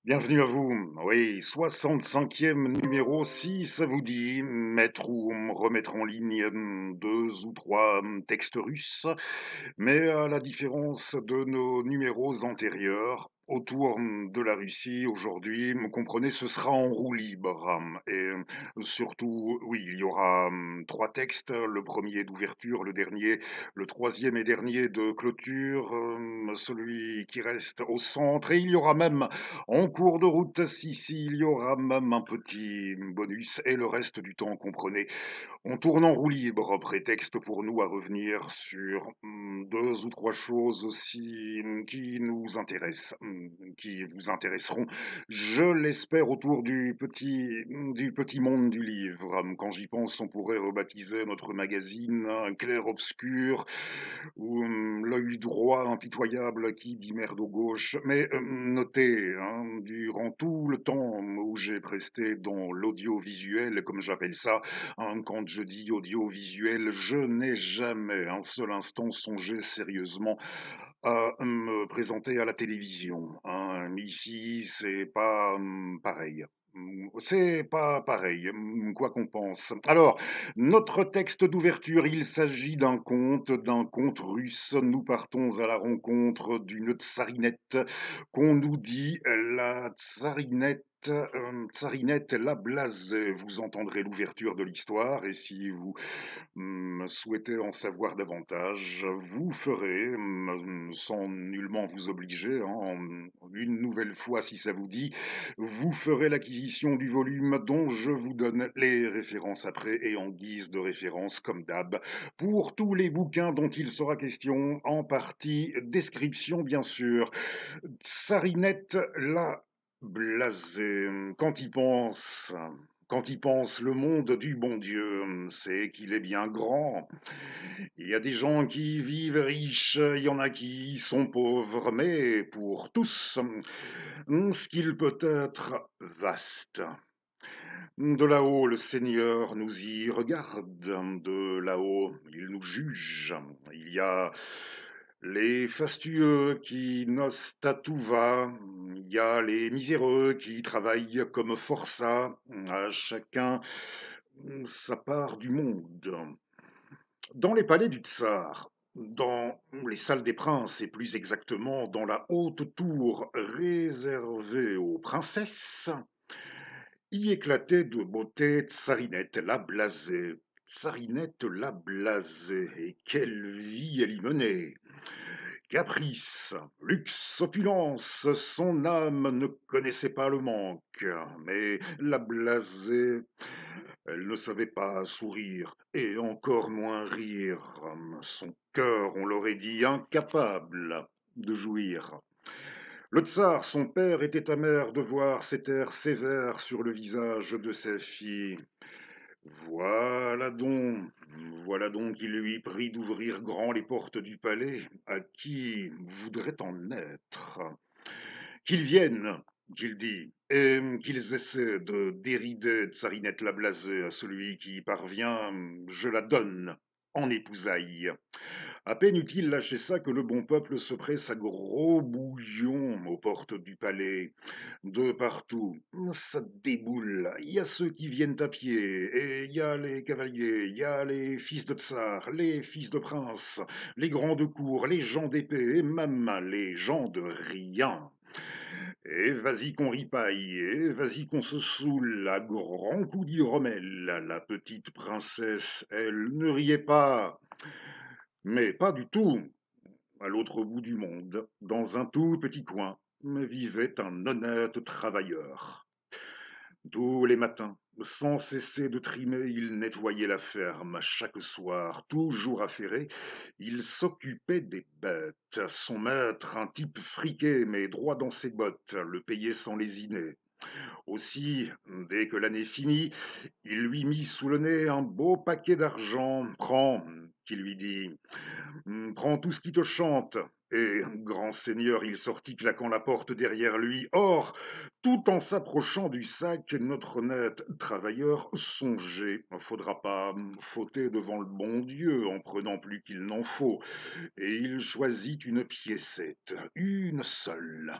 Bienvenue à vous. Oui, 65e numéro, si ça vous dit, mettre ou remettre en ligne 2 ou 3 textes russes, mais à la différence de nos numéros antérieurs, autour de la Russie aujourd'hui, comprenez, ce sera en roue libre. Surtout, oui, il y aura 3 textes, le premier d'ouverture, le dernier, le troisième et dernier de clôture, celui qui reste au centre, et il y aura même en cours de route, si, il y aura même un petit bonus, et le reste du temps, comprenez, on tourne en roue libre, prétexte pour nous à revenir sur 2 ou 3 choses aussi qui nous intéressent, qui vous intéresseront, je l'espère, autour du petit monde du livre. Quand j'y pense, on pourrait rebaptiser notre magazine Clair-Obscur ou L'œil droit impitoyable qui dit merde au gauche. Mais notez, durant tout le temps où j'ai presté dans l'audiovisuel, comme j'appelle ça, quand je dis audiovisuel, je n'ai jamais un seul instant songé sérieusement à me présenter à la télévision. Ici, c'est pas pareil. C'est pas pareil, quoi qu'on pense. Alors, notre texte d'ouverture, il s'agit d'un conte russe. Nous partons à la rencontre d'une tsarinette qu'on nous dit la tsarinette la blasée. Vous entendrez l'ouverture de l'histoire, et si vous souhaitez en savoir davantage, vous ferez, sans nullement vous obliger, une nouvelle fois si ça vous dit, vous ferez l'acquisition du volume dont je vous donne les références après, et en guise de référence, comme d'hab, pour tous les bouquins dont il sera question, en partie description bien sûr. Sarinette la blasée, quand il pense le monde du bon Dieu, c'est qu'il est bien grand. Il y a des gens qui vivent riches, il y en a qui sont pauvres, mais pour tous, ce qu'il peut être vaste. De là-haut, le Seigneur nous y regarde, de là-haut, il nous juge. Il y a les fastueux qui nocent à tout va, il y a les miséreux qui travaillent comme forçats, à chacun sa part du monde. Dans les palais du tsar, dans les salles des princes, et plus exactement dans la haute tour réservée aux princesses, y éclatait de beauté Tsarinette la blasée. Tsarinette la blasée, et quelle vie elle y menait! Caprice, luxe, opulence, son âme ne connaissait pas le manque, mais la blasée, elle ne savait pas sourire, et encore moins rire. Son cœur, on l'aurait dit, incapable de jouir. Le tsar, son père, était amer de voir cet air sévère sur le visage de sa fille. Voilà donc, voilà donc, il lui prit d'ouvrir grand les portes du palais. À qui voudrait en être? Qu'ils viennent, qu'il dit, et qu'ils essaient de dérider Tsarinette la blasée. À celui qui y parvient, je la donne en épousailles. À peine eut-il lâché ça que le bon peuple se presse à gros bouillon aux portes du palais. De partout, ça déboule. Il y a ceux qui viennent à pied, et il y a les cavaliers, il y a les fils de tsar, les fils de princes, les grands de cour, les gens d'épée, et même les gens de rien. Et vas-y qu'on ripaille, et vas-y qu'on se saoule à grands coups d'hydromel. La petite princesse, elle ne riait pas, mais pas du tout. À l'autre bout du monde, dans un tout petit coin, vivait un honnête travailleur. Tous les matins, sans cesser de trimer, il nettoyait la ferme. Chaque soir, toujours affairé, il s'occupait des bêtes. Son maître, un type friqué mais droit dans ses bottes, le payait sans lésiner. Aussi, dès que l'année finit, il lui mit sous le nez un beau paquet d'argent. Prends, qu'il lui dit. Prends tout ce qui te chante, Et, grand seigneur, il sortit claquant la porte derrière lui. Or, tout en s'approchant du sac, notre honnête travailleur songeait. Faudra pas fauter devant le bon Dieu en prenant plus qu'il n'en faut. Et il choisit une piécette, une seule,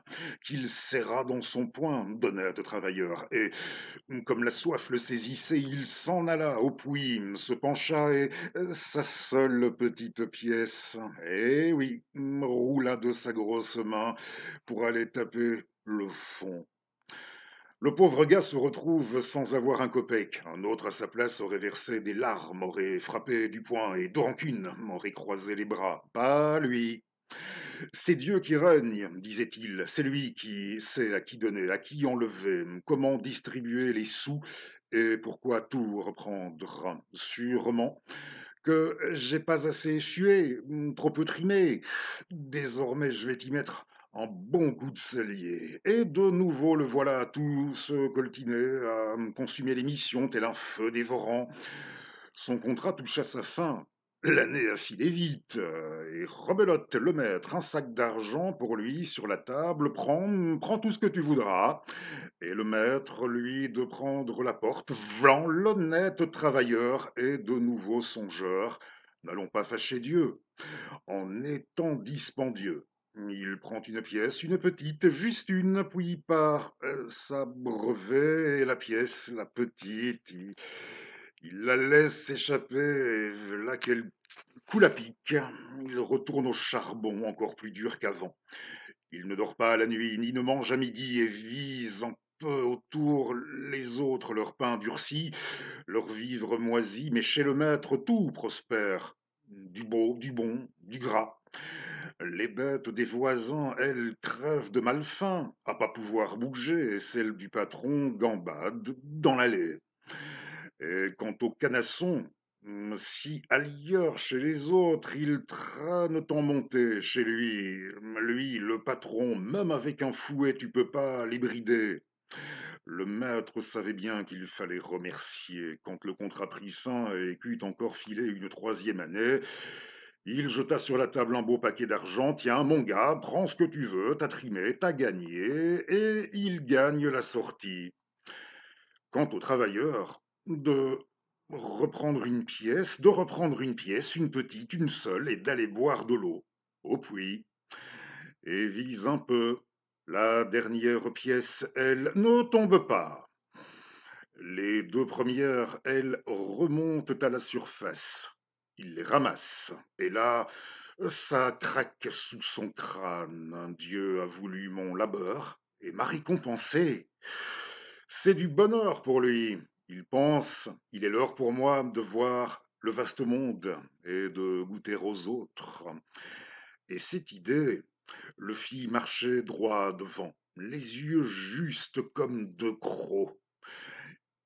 qu'il serra dans son poing, d'honnête travailleur. Et comme la soif le saisissait, il s'en alla au puits, se pencha et sa seule petite pièce, eh oui, roula de sa grosse main pour aller taper le fond. Le pauvre gars se retrouve sans avoir un copec. Un autre à sa place aurait versé des larmes, aurait frappé du poing et de rancune, aurait croisé les bras. Pas lui. C'est Dieu qui règne, disait-il. C'est lui qui sait à qui donner, à qui enlever, comment distribuer les sous et pourquoi tout reprendre. Sûrement que j'ai pas assez sué, trop peu trimé. Désormais, je vais t'y mettre un bon coup de cellier. Et de nouveau, le voilà tout se coltiner, à consumer l'émission tel un feu dévorant. Son contrat touche à sa fin. L'année a filé vite, et rebelote le maître, un sac d'argent pour lui sur la table, prends tout ce que tu voudras. Et le maître, lui, de prendre la porte, v'lan l'honnête travailleur et de nouveau songeur. N'allons pas fâcher Dieu, en étant dispendieux. Il prend une pièce, une petite, juste une, puis part s'abreuver, et la pièce, la petite, il la laisse s'échapper, et là qu'elle coule à pic. Il retourne au charbon, encore plus dur qu'avant. Il ne dort pas à la nuit, ni ne mange à midi, et vise un peu autour les autres leur pain durci, leur vivre moisi, mais chez le maître tout prospère. Du beau, du bon, du gras. Les bêtes des voisins, elles, crèvent de malfaim, à pas pouvoir bouger, et celles du patron gambadent dans l'allée. Et quant au canasson, si ailleurs chez les autres il traîne en montée, chez lui, le patron, même avec un fouet, tu peux pas les brider. Le maître savait bien qu'il fallait remercier. Quand le contrat prit fin et qu'eut encore filé une troisième année, il jeta sur la table un beau paquet d'argent. Tiens, mon gars, prends ce que tu veux, t'as trimé, t'as gagné, et il gagne la sortie. Quant aux travailleurs, de reprendre une pièce, une petite, une seule, et d'aller boire de l'eau au puits, et vise un peu. La dernière pièce, elle, ne tombe pas. Les deux premières, elles, remontent à la surface. Il les ramasse, et là, ça craque sous son crâne. Dieu a voulu mon labeur et m'a récompensé. C'est du bonheur pour lui. Il pense, il est l'heure pour moi de voir le vaste monde et de goûter aux autres. Et cette idée le fit marcher droit devant, les yeux justes comme deux crocs.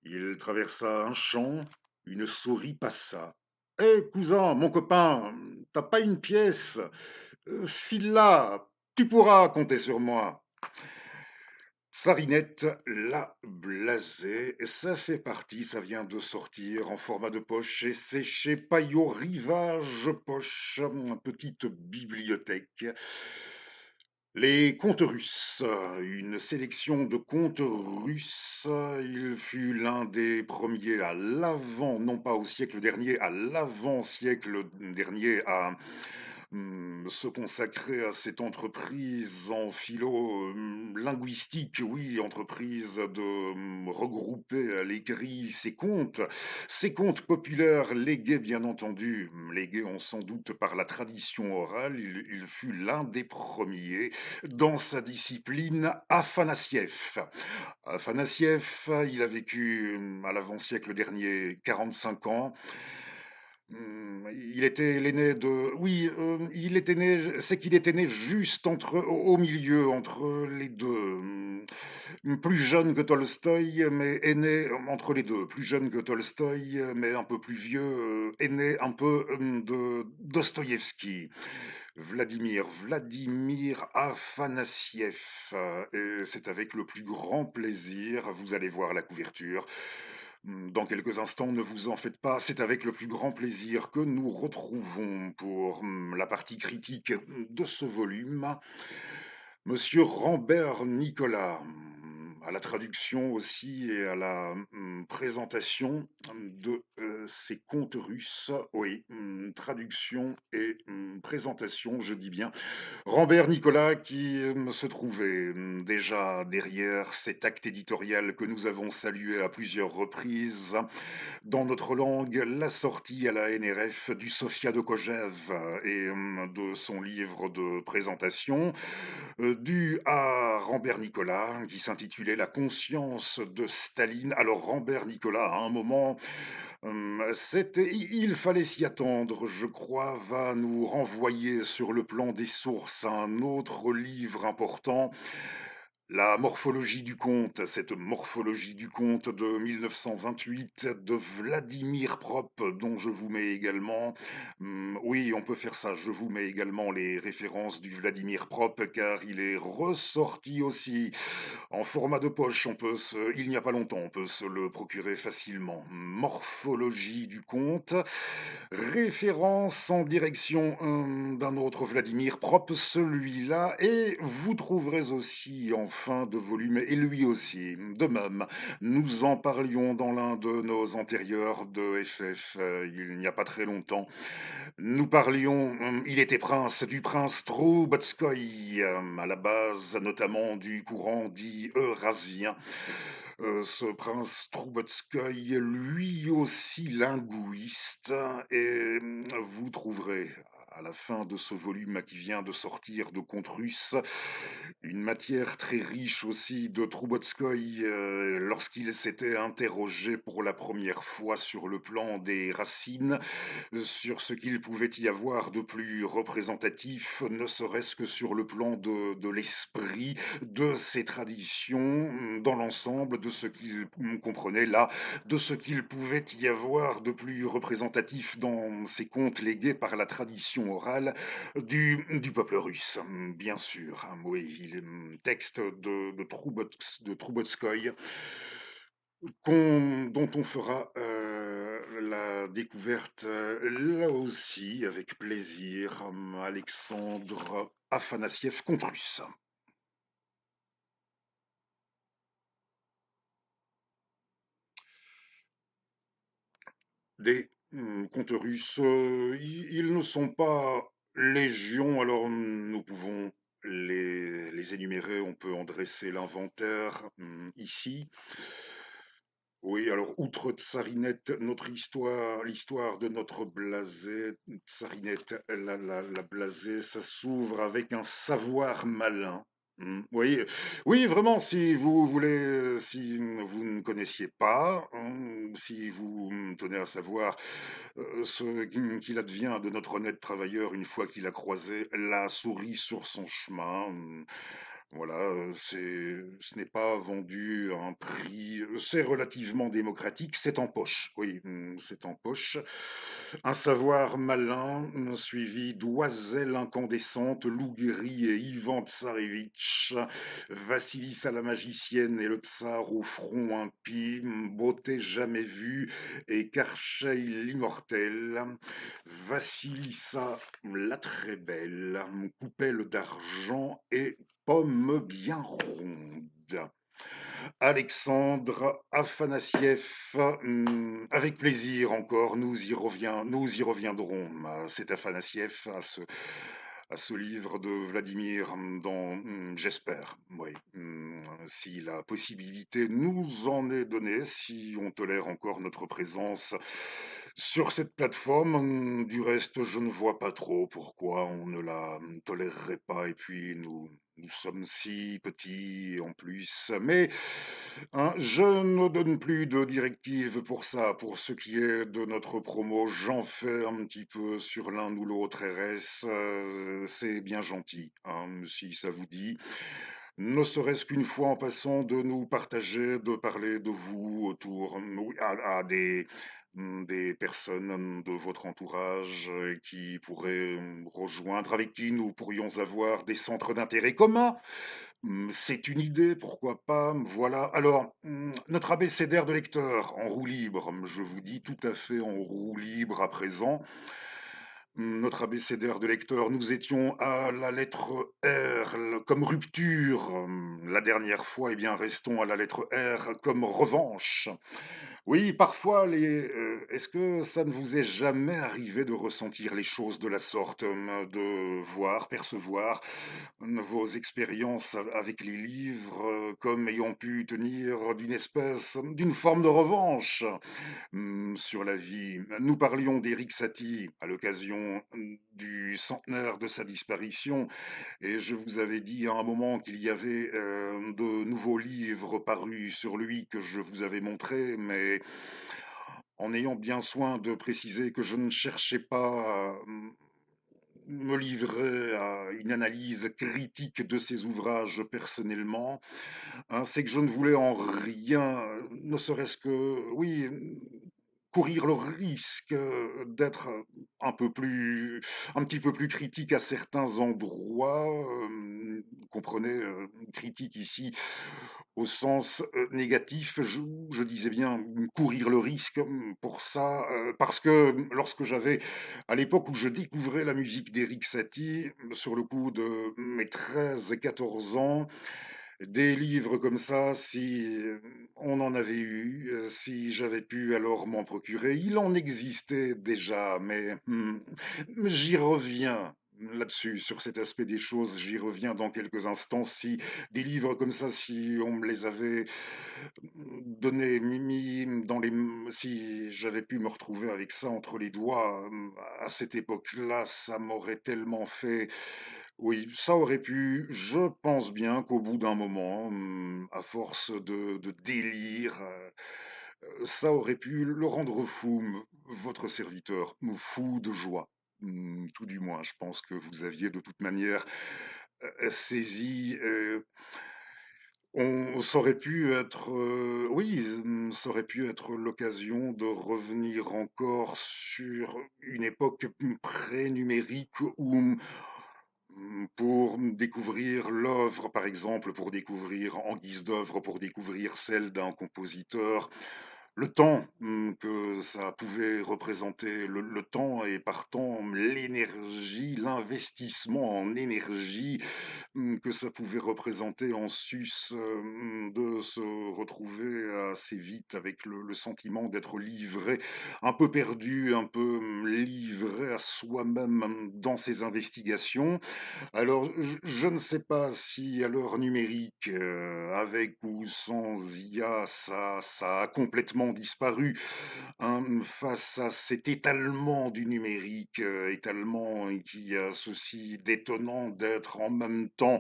Il traversa un champ, une souris passa. Hé, cousin, mon copain, t'as pas une pièce? File-la, tu pourras compter sur moi. Sarinette l'a blasé, ça fait partie, ça vient de sortir en format de poche et c'est chez Payot Rivage Poche, petite bibliothèque. Les contes russes, une sélection de contes russes. Il fut l'un des premiers à l'avant, non pas au siècle dernier, à l'avant-siècle dernier, à se consacrer à cette entreprise en philo linguistique, oui, entreprise de regrouper à l'écrit ces contes populaires légués, bien entendu, légués on sans doute par la tradition orale. Il fut l'un des premiers dans sa discipline Afanassiev. Afanassiev, il a vécu à l'avant-siècle dernier 45 ans. Il était l'aîné de... Oui, il était né... C'est qu'il était né juste au milieu, entre les deux. Plus jeune que Tolstoï, mais aîné entre les deux. Plus jeune que Tolstoï, mais un peu plus vieux, aîné un peu de Dostoïevski. Vladimir Afanassiev. Et c'est avec le plus grand plaisir, vous allez voir la couverture, Dans quelques instants, ne vous en faites pas, c'est avec le plus grand plaisir que nous retrouvons pour la partie critique de ce volume, Monsieur Rambert Nicolas, à la traduction aussi et à la présentation de ces contes russes. Oui, traduction et présentation, je dis bien. Rambert Nicolas qui se trouvait déjà derrière cet acte éditorial que nous avons salué à plusieurs reprises dans notre langue, la sortie à la NRF du Sofia de Kojève et de son livre de présentation, dû à Rambert Nicolas, qui s'intitulait La conscience de Staline. Alors Rambert Nicolas, à un moment, il fallait s'y attendre, je crois, va nous renvoyer sur le plan des sources à un autre livre important, la morphologie du conte, cette morphologie du conte de 1928 de Vladimir Propp, dont je vous mets également, oui, on peut faire ça, je vous mets également les références du Vladimir Propp, car il est ressorti aussi en format de poche. Il n'y a pas longtemps, on peut se le procurer facilement. Morphologie du conte, référence en direction d'un autre Vladimir Propp, celui-là, et vous trouverez aussi en fin de volume, et lui aussi, de même, nous en parlions dans l'un de nos antérieurs de FF, il n'y a pas très longtemps. Nous parlions, il était prince, du prince Troubetskoï, à la base notamment du courant dit eurasien. Ce prince Troubetskoï, lui aussi linguiste, et vous trouverez à la fin de ce volume qui vient de sortir de Contes russes, une matière très riche aussi de Troubetskoï lorsqu'il s'était interrogé pour la première fois sur le plan des racines, sur ce qu'il pouvait y avoir de plus représentatif, ne serait-ce que sur le plan de l'esprit, de ses traditions, dans l'ensemble, de ce qu'il comprenait là, de ce qu'il pouvait y avoir de plus représentatif dans ces contes légués par la tradition orale du peuple russe, bien sûr. Oui, texte de Troubetskoï, dont on fera la découverte là aussi avec plaisir. Alexandre Afanassiev, conte russe. Des contes russes, ils ne sont pas légion, alors nous pouvons les énumérer, on peut en dresser l'inventaire ici. Oui, alors outre Tsarinette, notre histoire, l'histoire de notre blasé, Tsarinette, la blasée, ça s'ouvre avec un savoir malin. Oui, oui, vraiment, si vous voulez, si vous ne connaissiez pas, si vous tenez à savoir qu'il advient de notre honnête travailleur une fois qu'il a croisé la souris sur son chemin. Voilà, ce n'est pas vendu à un prix, c'est relativement démocratique, c'est en poche, oui, c'est en poche. Un savoir malin, suivi d'oiselle incandescente, loup gris et Ivan Tsarevitch, Vassilissa la magicienne et le tsar au front impie, beauté jamais vue et Karchei l'immortel, Vassilissa la très belle, coupelle d'argent et pomme bien ronde. Alexandre Afanassiev, avec plaisir encore, nous y reviendrons à cet Afanassiev, à ce livre de Vladimir, dont j'espère, oui, si la possibilité nous en est donnée, si on tolère encore notre présence sur cette plateforme. Du reste, je ne vois pas trop pourquoi on ne la tolérerait pas, et puis nous sommes si petits en plus, mais hein, je ne donne plus de directives pour ça. Pour ce qui est de notre promo, j'en fais un petit peu sur l'un ou l'autre RS. C'est bien gentil, hein, si ça vous dit. Ne serait-ce qu'une fois en passant de nous partager, de parler de vous autour, oui, à des personnes de votre entourage qui pourraient rejoindre, avec qui nous pourrions avoir des centres d'intérêt communs. C'est une idée, pourquoi pas? Voilà. Alors, notre abécédaire de lecteur en roue libre, je vous dis tout à fait en roue libre à présent. Notre abécédaire de lecteur, nous étions à la lettre R, comme rupture, la dernière fois. Eh bien, restons à la lettre R comme revanche. Oui, parfois est-ce que ça ne vous est jamais arrivé de ressentir les choses de la sorte, de voir, percevoir, vos expériences avec les livres, comme ayant pu tenir d'une forme de revanche? Sur la vie. Nous parlions d'Éric Satie à l'occasion, du centenaire de sa disparition, et je vous avais dit à un moment qu'il y avait, de nouveaux livres parus sur lui que je vous avais montrés, mais en ayant bien soin de préciser que je ne cherchais pas à, me livrer à une analyse critique de ses ouvrages personnellement, hein. C'est que je ne voulais en rien, ne serait-ce que oui, courir le risque, d'être, un petit peu plus critique à certains endroits, comprenez, critique ici au sens, négatif. Je disais bien, courir le risque, pour ça, parce que, lorsque j'avais à l'époque où je découvrais la musique d'Éric Satie, sur le coup de mes 13 et 14 ans, des livres comme ça, si, on en avait eu, si j'avais pu alors m'en procurer, il en existait déjà, mais, j'y reviens là-dessus, sur cet aspect des choses, j'y reviens dans quelques instants. Si des livres comme ça, si on me les avait, donnés, mis dans les si j'avais pu me retrouver avec ça entre les doigts, à cette époque-là, ça m'aurait tellement fait oui, ça aurait pu. Je pense bien qu'au bout d'un moment, à force de délire, ça aurait pu le rendre fou, votre serviteur, fou de joie. Tout du moins, je pense que vous aviez de toute manière, saisi, ça aurait pu être, oui, ça aurait pu être l'occasion de revenir encore sur une époque, pré-numérique où pour découvrir l'œuvre, par exemple, pour découvrir en guise d'œuvre, pour découvrir celle d'un compositeur, le temps, que ça pouvait représenter, le temps et partant l'énergie, l'investissement en énergie, que ça pouvait représenter en sus, de se retrouver assez vite avec le sentiment d'être livré, un peu perdu, un peu, livré à soi-même, dans ses investigations. Alors, je ne sais pas si à l'heure numérique, avec ou sans IA, ça a complètement disparu, hein, face à cet étalement du numérique, étalement qui a ceci d'étonnant d'être en même temps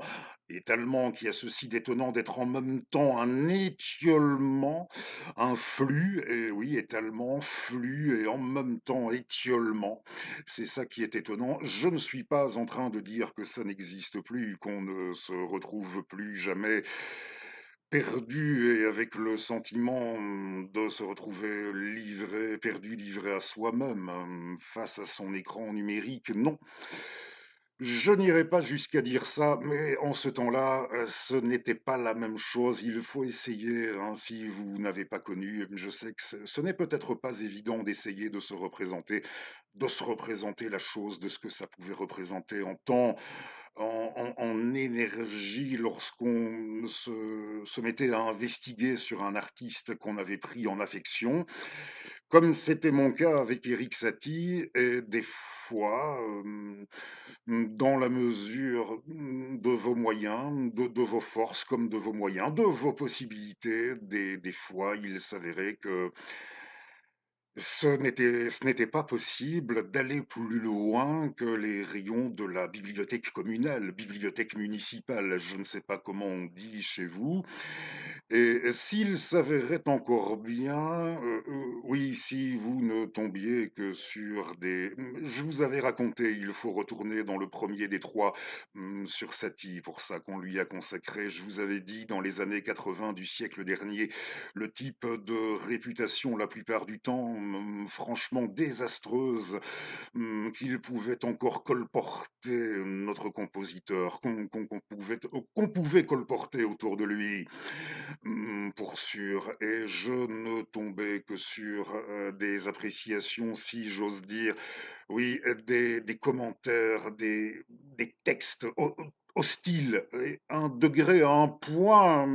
étalement qui a ceci d'étonnant d'être en même temps un étiolement, un flux et oui, étalement, flux et en même temps étiolement. C'est ça qui est étonnant. Je ne suis pas en train de dire que ça n'existe plus, qu'on ne se retrouve plus jamais perdu et avec le sentiment, de se retrouver livré perdu, livré à soi-même, face à son écran numérique, non. Je n'irai pas jusqu'à dire ça, mais en ce temps-là, ce n'était pas la même chose. Il faut essayer, hein, si vous n'avez pas connu, je sais que ce n'est peut-être pas évident d'essayer de se représenter la chose, de ce que ça pouvait représenter en temps, en énergie lorsqu'on se mettait à investiguer sur un artiste qu'on avait pris en affection. Comme c'était mon cas avec Éric Satie et des fois, dans la mesure, de vos moyens, de vos forces comme de vos moyens, de vos possibilités, des fois, il s'avérait que ce n'était pas possible d'aller plus loin que les rayons de la bibliothèque communale, bibliothèque municipale, je ne sais pas comment on dit chez vous Et s'il s'avérait encore bien, oui, si vous ne tombiez que sur des je vous avais raconté, il faut retourner dans le premier des 3 sur Satie, pour ça qu'on lui a consacré. Je vous avais dit dans les années 80 du siècle dernier, le type de réputation la plupart du temps, franchement désastreuse, qu'il pouvait encore colporter notre compositeur, qu'on pouvait colporter autour de lui. Pour sûr, et je ne tombais que sur, des appréciations, si j'ose dire, oui, des commentaires, des textes hostiles et un degré, un point,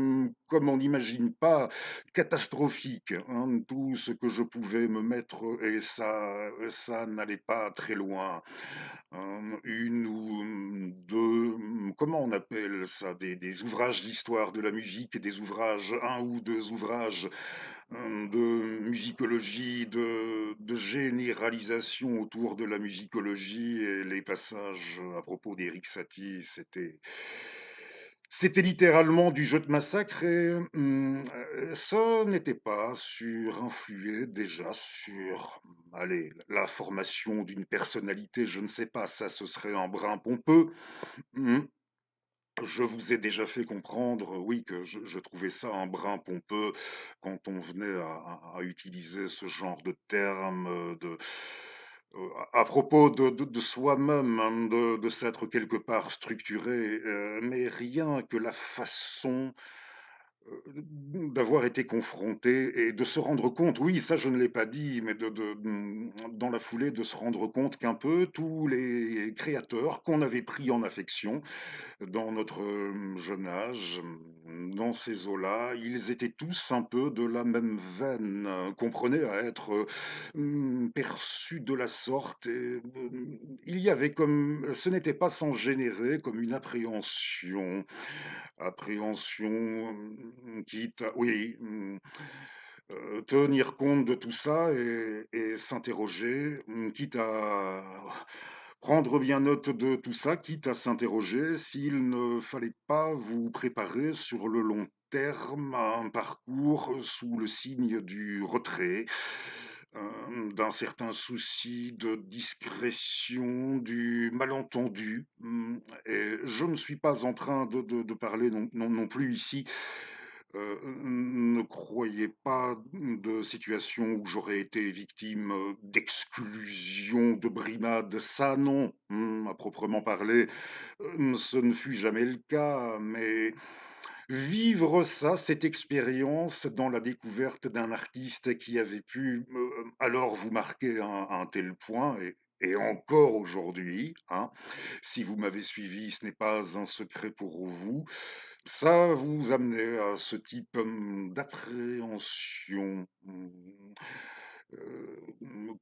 comme on n'imagine pas, catastrophique, hein. Tout ce que je pouvais me mettre et ça n'allait pas très loin. 1 ou 2, comment on appelle ça? Des ouvrages d'histoire de la musique et des ouvrages 1 ou 2 ouvrages, de musicologie, de généralisation autour de la musicologie et les passages à propos d'Éric Satie, c'était littéralement du jeu de massacre et ce n'était pas influer déjà sur, allez, la formation d'une personnalité, je ne sais pas, ça ce serait un brin pompeux. Mmh. Je vous ai déjà fait comprendre, oui, que je trouvais ça un brin pompeux quand on venait à utiliser ce genre de termes, à propos de soi-même, hein, de s'être quelque part structuré, mais rien que la façon d'avoir été confronté et de se rendre compte, oui, ça je ne l'ai pas dit, mais dans la foulée, de se rendre compte qu'un peu tous les créateurs qu'on avait pris en affection dans notre, jeune âge, dans ces eaux-là, ils étaient tous un peu de la même veine, qu'on à être, perçus de la sorte et il y avait comme ce n'était pas sans générer comme une appréhension, quitte à oui, tenir compte de tout ça et s'interroger, quitte à prendre bien note de tout ça, quitte à s'interroger s'il ne fallait pas vous préparer sur le long terme à un parcours sous le signe du retrait, d'un certain souci de discrétion, du malentendu, et je ne suis pas en train de parler non plus ici, ne croyez pas de situation où j'aurais été victime, d'exclusion, de brimade, ça non, à proprement parler, ce ne fut jamais le cas, mais vivre ça, cette expérience dans la découverte d'un artiste qui avait pu, alors vous marquer à un tel point et encore aujourd'hui, hein, si vous m'avez suivi, ce n'est pas un secret pour vous, ça vous amenait à ce type, d'appréhension,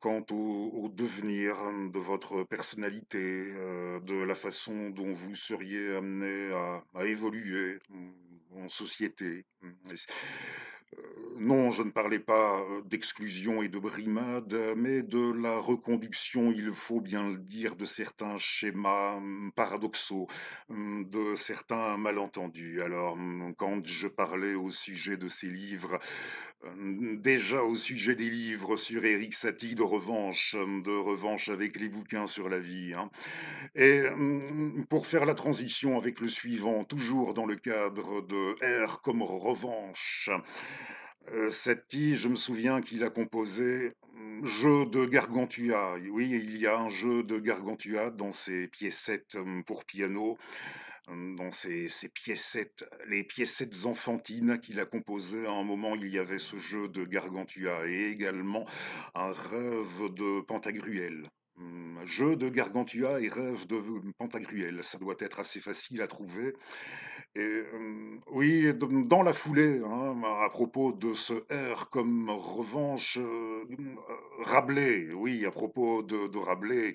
quant au devenir, de votre personnalité, de la façon dont vous seriez amené à évoluer, en société, et non, je ne parlais pas, d'exclusion et de brimade, mais de la reconduction, il faut bien le dire, de certains schémas, paradoxaux, de certains malentendus. Alors, quand je parlais au sujet de ces livres, déjà au sujet des livres sur Éric Satie de revanche avec les bouquins sur la vie, hein, et pour faire la transition avec le suivant, toujours dans le cadre de R comme revanche, Satie, je me souviens qu'il a composé, Jeu de Gargantua. Et oui, il y a un jeu de Gargantua dans ses piécettes, pour piano, dans ses piécettes, les piécettes enfantines qu'il a composées. À un moment, il y avait ce jeu de Gargantua et également un rêve de Pantagruel. Jeu de Gargantua et rêve de Pantagruel, ça doit être assez facile à trouver et oui, dans la foulée, hein, à propos de ce R comme revanche, Rabelais, oui, à propos de Rabelais,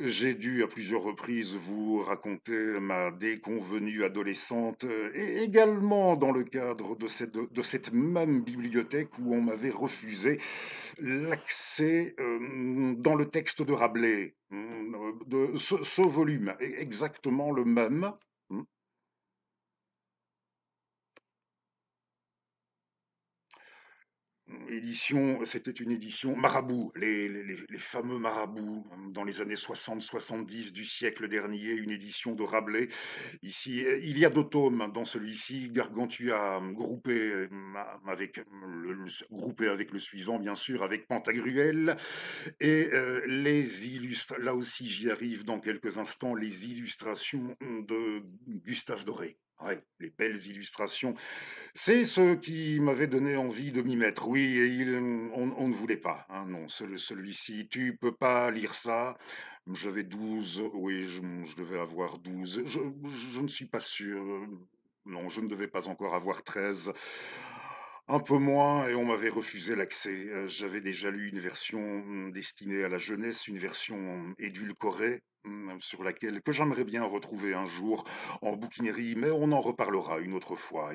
j'ai dû à plusieurs reprises vous raconter ma déconvenue adolescente, et également dans le cadre de cette même bibliothèque où on m'avait refusé l'accès, dans le texte de Rabelais, de ce volume, exactement le même, mmh. C'était une édition marabout, les fameux marabouts, dans les années 60-70 du siècle dernier, une édition de Rabelais. Ici, il y a 2 tomes dans celui-ci, Gargantua, groupé avec le suivant, bien sûr, avec Pantagruel et les illustra là aussi, j'y arrive dans quelques instants, les illustrations, de Gustave Doré. Ouais, les belles illustrations, c'est ce qui m'avait donné envie de m'y mettre. Oui, et on ne voulait pas, hein, non, celui-ci, tu peux pas lire ça. J'avais 12, oui, je devais avoir 12. Je ne suis pas sûr. Non, je ne devais pas encore avoir 13. Un peu moins, et on m'avait refusé l'accès. J'avais déjà lu une version destinée à la jeunesse, une version édulcorée, sur laquelle que j'aimerais bien retrouver un jour en bouquinerie, mais on en reparlera une autre fois.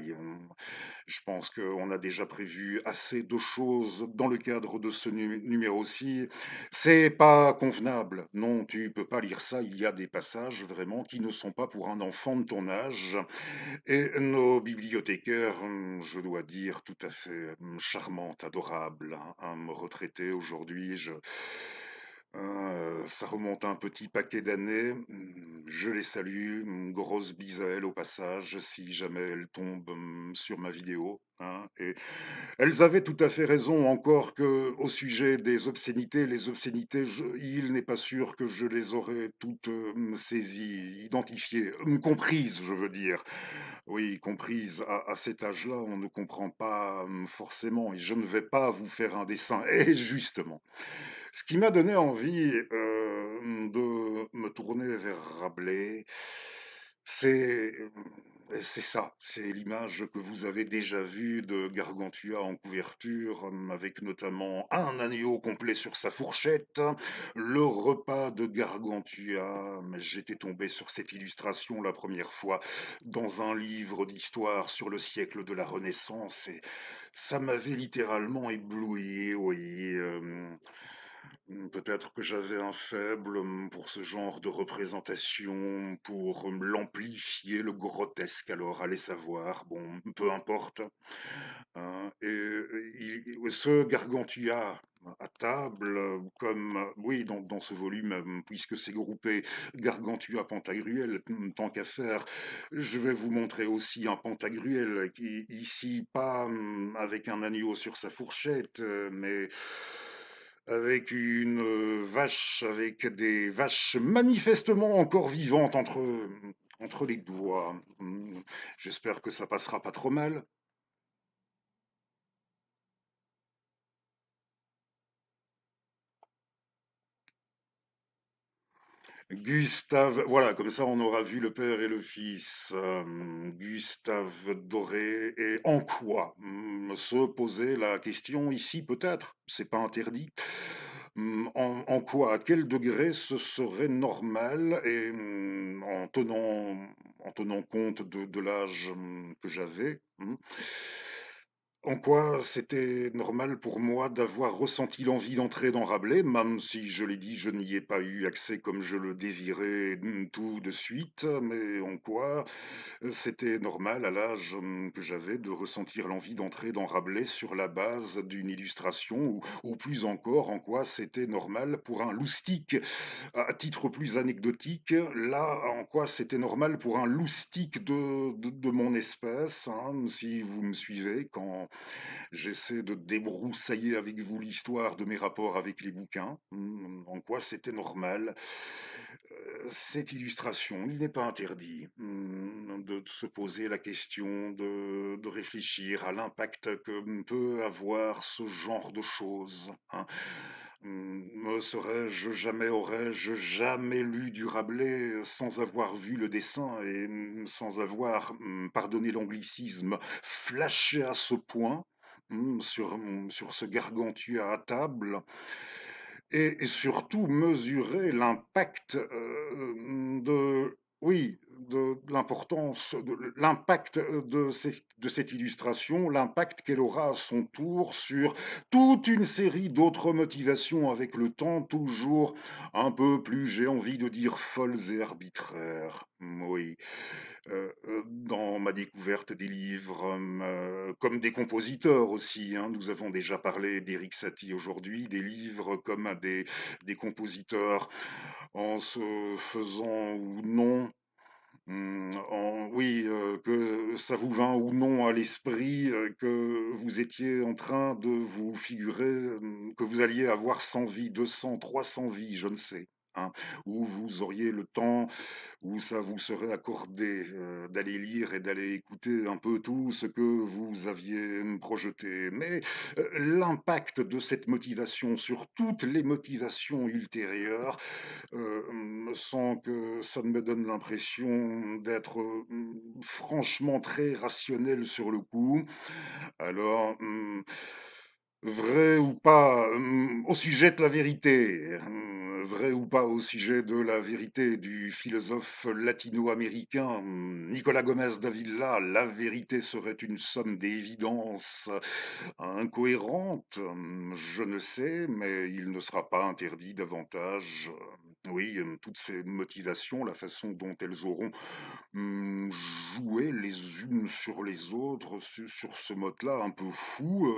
Je pense qu'on a déjà prévu assez de choses dans le cadre de ce numéro-ci. C'est pas convenable. Non, tu peux pas lire ça. Il y a des passages vraiment qui ne sont pas pour un enfant de ton âge. Et nos bibliothécaires, je dois dire, tout à fait charmantes, adorables, hein, retraités aujourd'hui. Ça remonte à un petit paquet d'années. Je les salue. Grosse bise à elles au passage, si jamais elles tombent sur ma vidéo, hein. Et elles avaient tout à fait raison, encore que au sujet des obscénités, les obscénités, il n'est pas sûr que je les aurais toutes saisies, identifiées, comprises, je veux dire. Oui, comprises. À cet âge-là, on ne comprend pas forcément, et je ne vais pas vous faire un dessin. Et justement. Ce qui m'a donné envie, de me tourner vers Rabelais, c'est, c'est ça, c'est l'image que vous avez déjà vue de Gargantua en couverture, avec notamment un agneau complet sur sa fourchette, le repas de Gargantua. Mais j'étais tombé sur cette illustration la première fois dans un livre d'histoire sur le siècle de la Renaissance, et ça m'avait littéralement ébloui, oui, peut-être que j'avais un faible, pour ce genre de représentation, pour, l'amplifier, le grotesque alors, allez savoir, bon, peu importe, hein. Et ce Gargantua à table, comme, oui, dans ce volume, puisque c'est groupé Gargantua, Pantagruel, tant qu'à faire, je vais vous montrer aussi un Pantagruel qui ici pas, avec un agneau sur sa fourchette, mais avec une vache, avec des vaches manifestement encore vivantes entre les doigts. J'espère que ça passera pas trop mal. Gustave, voilà, comme ça on aura vu le père et le fils. Gustave Doré, et en quoi se poser la question ici, peut-être, c'est pas interdit. En quoi, à quel degré ce serait normal, et en tenant compte de l'âge que j'avais, en quoi c'était normal pour moi d'avoir ressenti l'envie d'entrer dans Rabelais, même si, je l'ai dit, je n'y ai pas eu accès comme je le désirais, tout de suite, mais en quoi c'était normal, à l'âge que j'avais, de ressentir l'envie d'entrer dans Rabelais sur la base d'une illustration, ou plus encore, en quoi c'était normal pour un loustic. À titre plus anecdotique, là, en quoi c'était normal pour un loustic de mon espèce, hein, si vous me suivez, quand j'essaie de débroussailler avec vous l'histoire de mes rapports avec les bouquins, en quoi c'était normal. Cette illustration, il n'est pas interdit de se poser la question, de réfléchir à l'impact que peut avoir ce genre de choses, hein. Aurais-je jamais lu du Rabelais sans avoir vu le dessin, et sans avoir, pardonnez l'anglicisme, flashé à ce point sur ce Gargantua à table, et surtout mesurer l'impact de, oui, de l'importance, de l'impact, de cette illustration, l'impact qu'elle aura à son tour sur toute une série d'autres motivations avec le temps, toujours un peu plus, j'ai envie de dire, folles et arbitraires. Oui. Dans ma découverte des livres, comme des compositeurs aussi, hein. Nous avons déjà parlé d'Éric Satie aujourd'hui, des livres comme des compositeurs en se faisant ou non, oui, que ça vous vint ou non à l'esprit, que vous étiez en train de vous figurer, que vous alliez avoir 100 vies, 200, 300 vies, je ne sais, hein, où vous auriez le temps, où ça vous serait accordé, d'aller lire et d'aller écouter un peu tout ce que vous aviez, projeté. Mais, l'impact de cette motivation sur toutes les motivations ultérieures, sans que ça ne me donne l'impression d'être, franchement très rationnel sur le coup. Alors, vrai ou pas, au sujet de la vérité, vrai ou pas au sujet de la vérité du philosophe latino-américain, Nicolas Gomez Davila, la vérité serait une somme d'évidences incohérentes, je ne sais, mais il ne sera pas interdit davantage, oui, toutes ces motivations, la façon dont elles auront jouer les unes sur les autres sur ce mode-là un peu fou,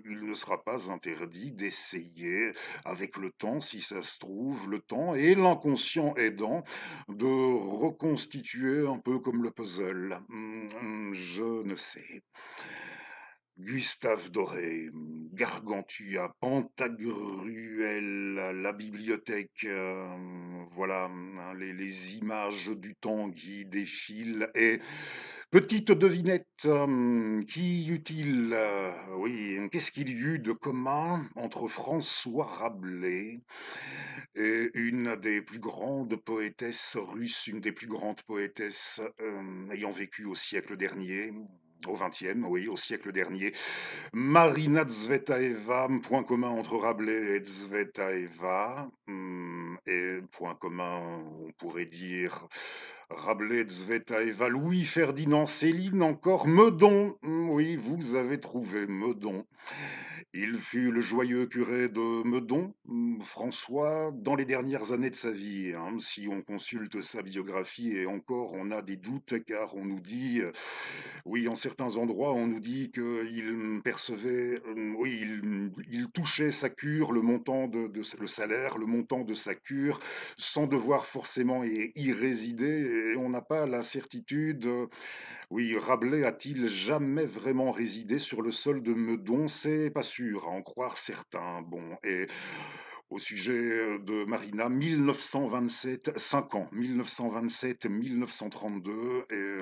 il ne sera pas interdit d'essayer avec le temps, si ça se trouve, le temps et l'inconscient aidant, de reconstituer un peu comme le puzzle. Je ne sais. Gustave Doré, Gargantua, Pantagruel, la bibliothèque, voilà, les images du temps qui défilent et petite devinette, qui eut-il, oui, qu'est-ce qu'il y eut de commun entre François Rabelais et une des plus grandes poétesses russes, une des plus grandes poétesses, ayant vécu au siècle dernier, au XXe, oui, au siècle dernier, Marina Tsvetaeva, point commun entre Rabelais et Tsvetaeva, et point commun, on pourrait dire Rabelais, Tsvetaeva, Louis-Ferdinand Céline, encore Meudon. Oui, vous avez trouvé Meudon. Il fut le joyeux curé de Meudon, François, dans les dernières années de sa vie, hein. Si on consulte sa biographie, et encore, on a des doutes, car on nous dit, oui, en certains endroits, on nous dit qu'il percevait, oui, il touchait sa cure, le montant le salaire, le montant de sa cure, sans devoir forcément y résider, et on n'a pas la certitude. Oui, Rabelais a-t-il jamais vraiment résidé sur le sol de Meudon? C'est pas sûr, à en croire certains. Bon, et au sujet de Marina, 1927, 5 ans, 1927-1932, et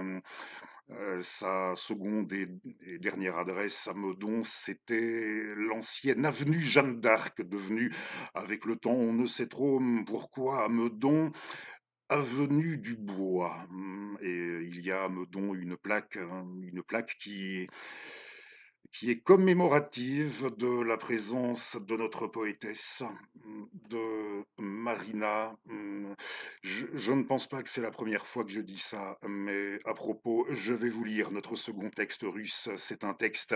sa seconde et dernière adresse à Meudon, c'était l'ancienne avenue Jeanne d'Arc, devenue, avec le temps, on ne sait trop pourquoi, à Meudon, avenue du Bois. Et il y a à Meudon une plaque qui est commémorative de la présence de notre poétesse, de Marina. Je ne pense pas que c'est la première fois que je dis ça, mais à propos, je vais vous lire notre second texte russe. C'est un texte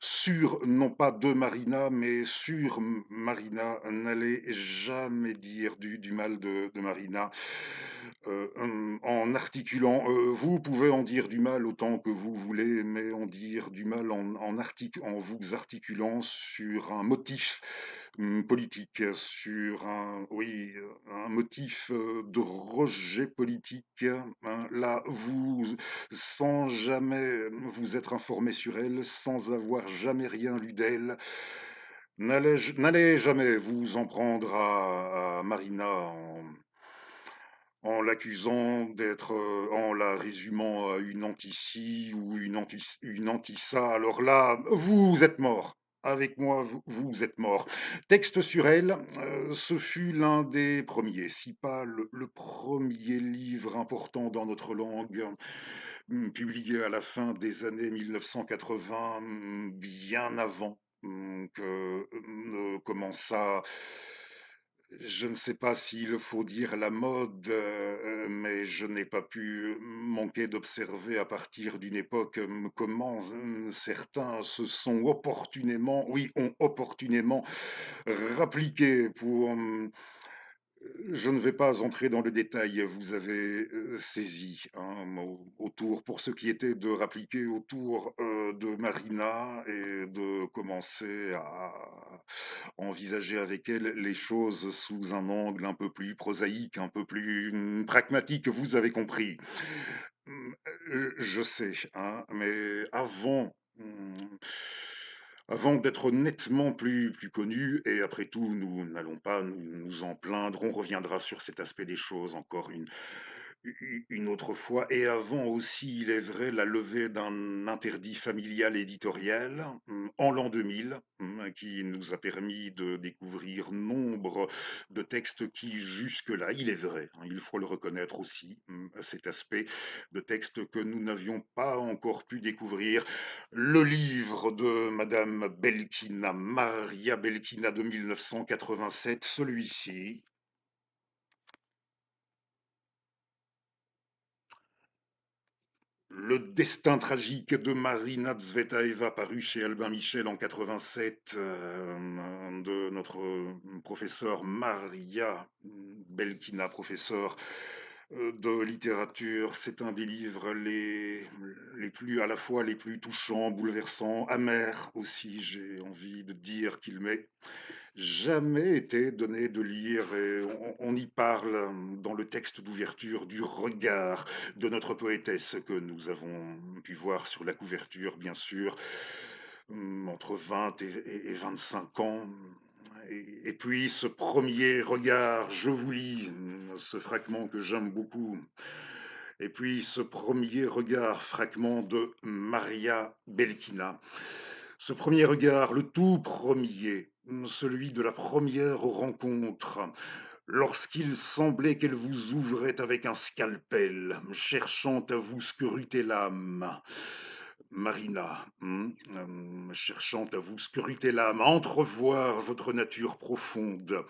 sur, non pas de Marina, mais sur Marina. N'allez jamais dire du mal de Marina, en articulant. Vous pouvez en dire du mal autant que vous voulez, mais en dire du mal en vous articulant sur un motif politique, sur oui, un motif de rejet politique, hein. Là, sans jamais vous être informé sur elle, sans avoir jamais rien lu d'elle, n'allez jamais vous en prendre à Marina en l'accusant d'être, en la résumant à une anti-ci ou une anti-ça. Alors là, vous êtes mort. Avec moi, vous êtes mort. Texte sur elle, ce fut l'un des premiers, si pas le premier livre important dans notre langue, publié à la fin des années 1980, bien avant que ne commença Je ne sais pas s'il faut dire la mode, mais je n'ai pas pu manquer d'observer à partir d'une époque, comment certains se sont opportunément, oui, ont opportunément rappliqué pour, je ne vais pas entrer dans le détail, vous avez, saisi, hein, autour pour ce qui était de rappliquer autour, de Marina et de commencer à envisager avec elle les choses sous un angle un peu plus prosaïque, un peu plus, pragmatique, vous avez compris. Mmh, je sais, hein, mais avant d'être nettement plus connus, et après tout, nous n'allons pas nous en plaindre, on reviendra sur cet aspect des choses encore une autre fois, et avant aussi, il est vrai, la levée d'un interdit familial éditorial, en l'an 2000, qui nous a permis de découvrir nombre de textes qui jusque-là, il est vrai, hein, il faut le reconnaître aussi, cet aspect de textes que nous n'avions pas encore pu découvrir. Le livre de Madame Belkina, Maria Belkina de 1987, celui-ci, Le destin tragique de Marina Tsvetaeva, paru chez Albin Michel en 87, de notre professeur Maria Belkina, professeur de littérature. C'est un des livres les plus, à la fois les plus touchants, bouleversants, amers aussi, j'ai envie de dire qu'il m'est jamais été donné de lire, et on y parle dans le texte d'ouverture du regard de notre poétesse que nous avons pu voir sur la couverture, bien sûr, entre 20 et 25 ans. Et puis ce premier regard, je vous lis ce fragment que j'aime beaucoup. Et puis ce premier regard, fragment de Maria Belkina. Ce premier regard, le tout premier, celui de la première rencontre, lorsqu'il semblait qu'elle vous ouvrait avec un scalpel, cherchant à vous scruter l'âme. Marina, cherchant à vous scruter l'âme, à entrevoir votre nature profonde.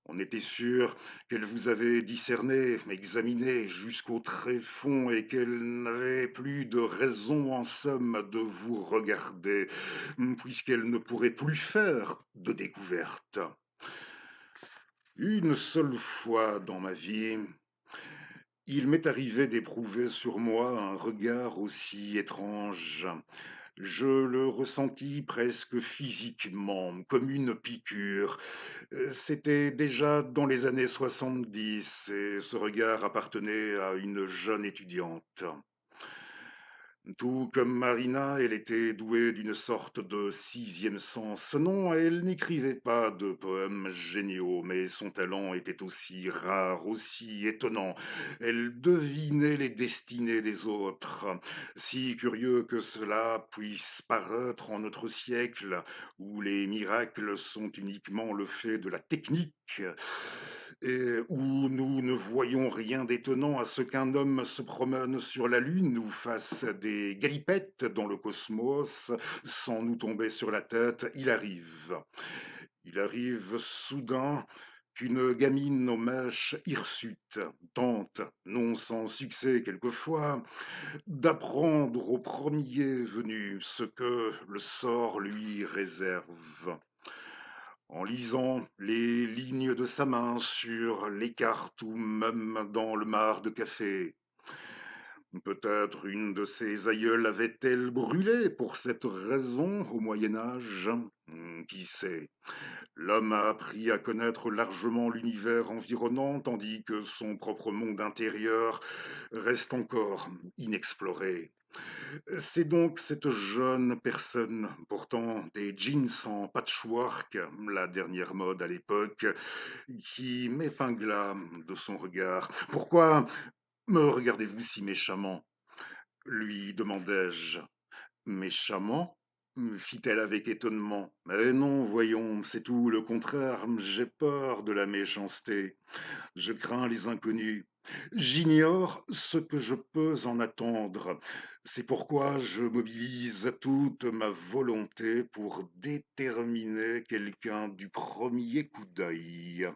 On était sûr qu'elle vous avait discerné, examiné jusqu'au tréfonds, et qu'elle n'avait plus de raison en somme de vous regarder, puisqu'elle ne pourrait plus faire de découverte. Une seule fois dans ma vie, il m'est arrivé d'éprouver sur moi un regard aussi étrange. Je le ressentis presque physiquement, comme une piqûre. C'était déjà dans les années 70, et ce regard appartenait à une jeune étudiante. Tout comme Marina, elle était douée d'une sorte de sixième sens. Non, elle n'écrivait pas de poèmes géniaux, mais son talent était aussi rare, aussi étonnant. Elle devinait les destinées des autres. Si curieux que cela puisse paraître en notre siècle, où les miracles sont uniquement le fait de la technique, et où nous ne voyons rien d'étonnant à ce qu'un homme se promène sur la Lune ou fasse des galipettes dans le cosmos sans nous tomber sur la tête, Il arrive soudain qu'une gamine aux mèches hirsutes tente, non sans succès quelquefois, d'apprendre au premier venu ce que le sort lui réserve. En lisant les lignes de sa main sur les cartes ou même dans le marc de café. Peut-être une de ses aïeules avait-elle brûlé pour cette raison au Moyen Âge. Qui sait? L'homme a appris à connaître largement l'univers environnant, tandis que son propre monde intérieur reste encore inexploré. C'est donc cette jeune personne portant des jeans en patchwork, la dernière mode à l'époque, qui m'épingla de son regard. Pourquoi me regardez-vous si méchamment? Lui demandai-je. Méchamment? Fit-elle avec étonnement. Mais non, voyons, c'est tout le contraire. J'ai peur de la méchanceté. Je crains les inconnus. J'ignore ce que je peux en attendre. C'est pourquoi je mobilise toute ma volonté pour déterminer quelqu'un du premier coup d'œil.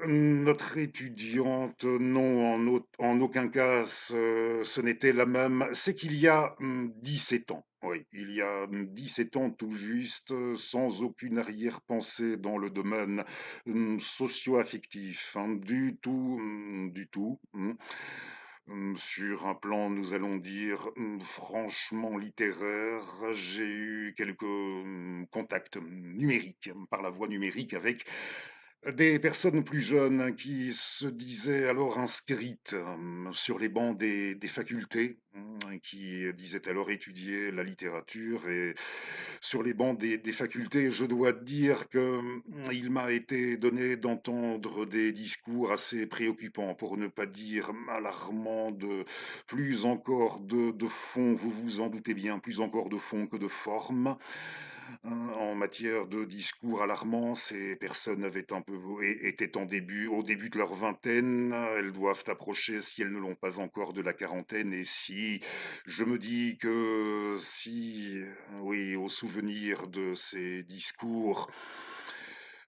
Notre étudiante, non, en aucun cas, ce n'était la même. C'est qu'il y a 17 ans, oui, il y a 17 ans tout juste, sans aucune arrière-pensée dans le domaine socio-affectif, hein, du tout. Sur un plan, nous allons dire, franchement littéraire, j'ai eu quelques contacts numériques, par la voie numérique, avec des personnes plus jeunes qui se disaient alors inscrites, sur les bancs des facultés, qui disaient alors étudier la littérature et sur les bancs des facultés, je dois dire que, il m'a été donné d'entendre des discours assez préoccupants, pour ne pas dire alarmants, de plus encore de fond, vous vous en doutez bien, plus encore de fond que de forme. En matière de discours alarmants, ces personnes avaient un peu étaient au début de leur vingtaine. Elles doivent approcher, si elles ne l'ont pas encore, de la quarantaine. Et si je me dis que si, oui, au souvenir de ces discours,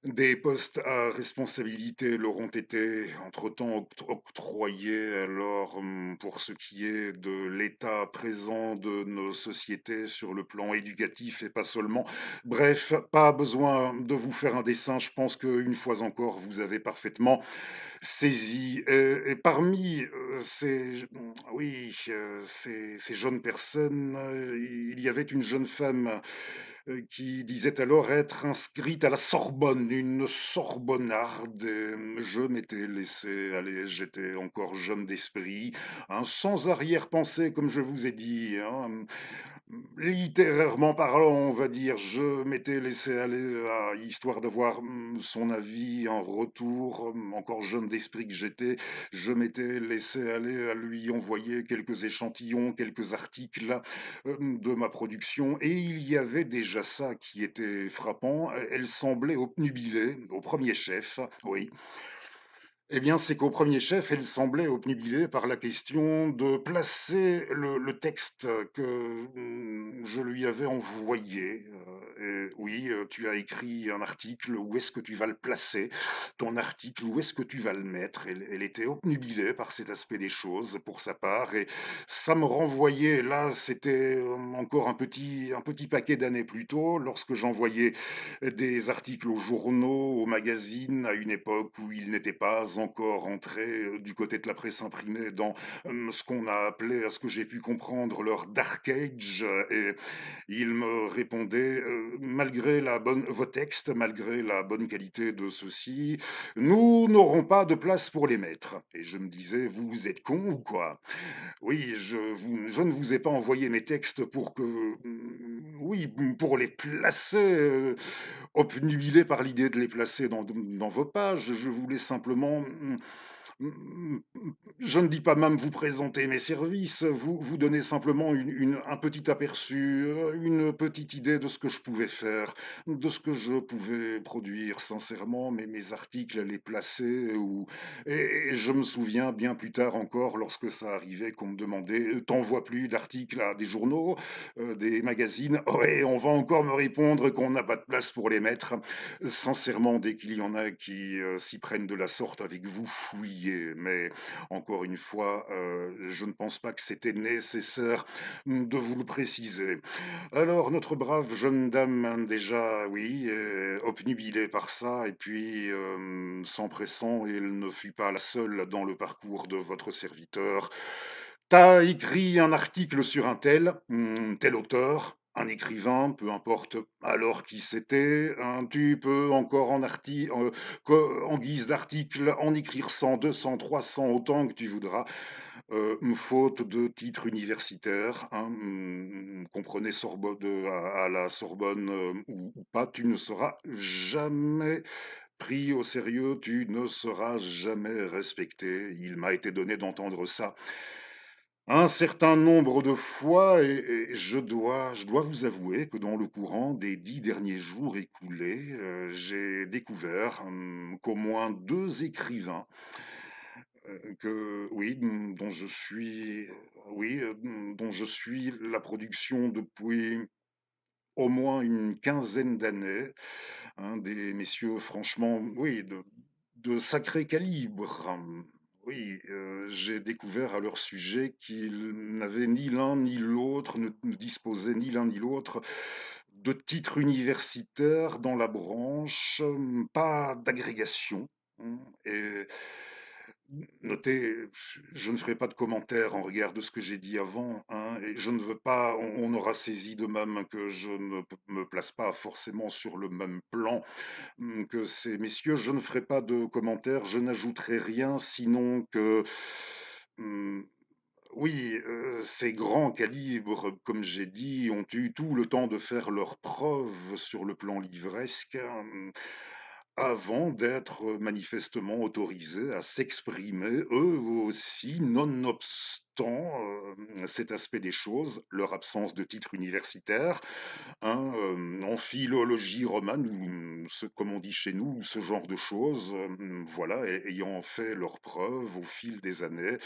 des postes à responsabilité leur ont été entre-temps octroyés. Alors, pour ce qui est de l'état présent de nos sociétés sur le plan éducatif et pas seulement, bref, pas besoin de vous faire un dessin, je pense qu'une fois encore, vous avez parfaitement saisi. Et parmi, oui, ces jeunes personnes, il y avait une jeune femme qui disait alors être inscrite à la Sorbonne, une Sorbonnarde. Et je m'étais laissé aller, j'étais encore jeune d'esprit, hein, sans arrière-pensée, comme je vous ai dit, hein. Littérairement parlant, on va dire, je m'étais laissé aller à histoire d'avoir son avis en retour, encore jeune d'esprit que j'étais, je m'étais laissé aller à lui envoyer quelques échantillons, quelques articles de ma production, et il y avait déjà ça qui était frappant. Elle semblait obnubilée, au premier chef, oui. Eh bien, c'est qu'au premier chef, elle semblait obnubilée par la question de placer le texte que je lui avais envoyé. Et oui, tu as écrit un article, où est-ce que tu vas le placer? Ton article, où est-ce que tu vas le mettre? Elle était obnubilée par cet aspect des choses pour sa part, et ça me renvoyait, là, c'était encore un petit paquet d'années plus tôt, lorsque j'envoyais des articles aux journaux, aux magazines, à une époque où il n'était pas encore entré du côté de la presse imprimée dans ce qu'on a appelé, à ce que j'ai pu comprendre, leur dark age. Et il me répondait, malgré vos textes, malgré la bonne qualité de ceux-ci, nous n'aurons pas de place pour les mettre. Et je me disais, vous êtes con ou quoi? Oui, je ne vous ai pas envoyé mes textes pour que, oui, pour les placer, obnubilé par l'idée de les placer dans vos pages. Je voulais simplement, mmh, je ne dis pas même vous présenter mes services, vous donner simplement un petit aperçu, une petite idée de ce que je pouvais faire, de ce que je pouvais produire. Sincèrement, mes articles, les placer, et je me souviens bien plus tard encore, lorsque ça arrivait, qu'on me demandait: «Tu plus d'articles à des journaux, des magazines?» «Ouais, on va encore me répondre qu'on n'a pas de place pour les mettre». Sincèrement, dès qu'il y en a qui, s'y prennent de la sorte avec vous, fouillez. Mais encore une fois, je ne pense pas que c'était nécessaire, de vous le préciser. Alors notre brave jeune dame, hein, déjà, oui, obnubilée par ça, et puis, s'empressant, et elle ne fut pas la seule dans le parcours de votre serviteur. «Tu écrit un article sur un tel, tel auteur, un écrivain, peu importe alors qui c'était, hein, tu peux encore en guise d'article en écrire 100, 200, 300, autant que tu voudras, faute de titre universitaire, hein, comprenez à la Sorbonne, ou pas, tu ne seras jamais pris au sérieux, tu ne seras jamais respecté». Il m'a été donné d'entendre ça. Un certain nombre de fois et je dois vous avouer que dans le courant des 10 derniers jours écoulés, j'ai découvert, qu'au moins 2 écrivains, que oui, dont je suis, oui, dont je suis la production depuis au moins une quinzaine d'années, hein, des messieurs franchement, oui, de sacré calibre. Oui, j'ai découvert à leur sujet qu'ils n'avaient ni l'un ni l'autre, ne disposaient ni l'un ni l'autre de titres universitaires dans la branche, pas d'agrégation, et notez, je ne ferai pas de commentaires en regard de ce que j'ai dit avant, hein, et je ne veux pas, on aura saisi de même que je ne me place pas forcément sur le même plan, que ces messieurs. Je ne ferai pas de commentaires, je n'ajouterai rien sinon que, mmh, oui, ces grands calibres, comme j'ai dit, ont eu tout le temps de faire leurs preuves sur le plan livresque, avant d'être manifestement autorisés à s'exprimer, eux aussi, nonobstant, cet aspect des choses, leur absence de titre universitaire, hein, en philologie romane ou comme on dit chez nous, ce genre de choses, voilà, ayant fait leurs preuves au fil des années,